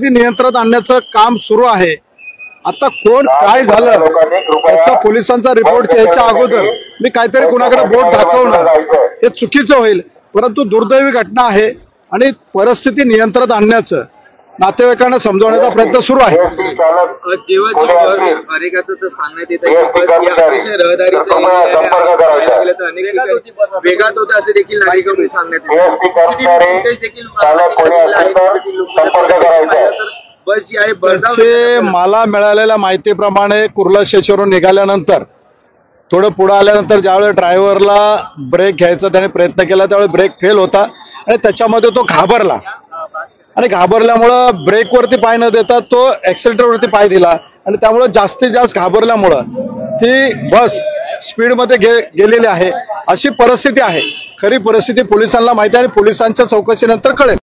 नियंत्रणात आणण्याचं काम सुरू आहे। आता कोण काय झालं त्याचा पोलिसांचा रिपोर्ट यायच्या अगोदर मी काहीतरी कुणाकडे बोट दाखवणं हे चुकीचं होईल, परंतु दुर्दैवी घटना आहे आणि परिस्थिती नियंत्रणात आणण्याचं नातेवाईकांना समजवण्याचा प्रयत्न सुरू आहे। सांगण्यात येतं वेगात होतं असे देखील नागरिकांनी सांगण्यात येतं। मला मिळालेल्या माहितीप्रमाणे कुर्ला स्टेशनवरून निघाल्यानंतर थोडं पुढे आल्यानंतर ज्यावेळेस ड्रायव्हरला ब्रेक घ्यायचा त्याने प्रयत्न केला त्यावेळेस ब्रेक फेल होता आणि त्याच्यामध्ये तो घाबरला आणि घाबरल्यामुळं ब्रेकवरती पाय न देता तो ॲक्सिलेटरवरती पाय दिला आणि त्यामुळे जास्तीत जास्त घाबरल्यामुळं ती बस स्पीडमध्ये गेलेली आहे। अशी परिस्थिती आहे। खरी परिस्थिती पोलिसांना माहिती आहे आणि पोलिसांच्या चौकशीनंतर कळेल।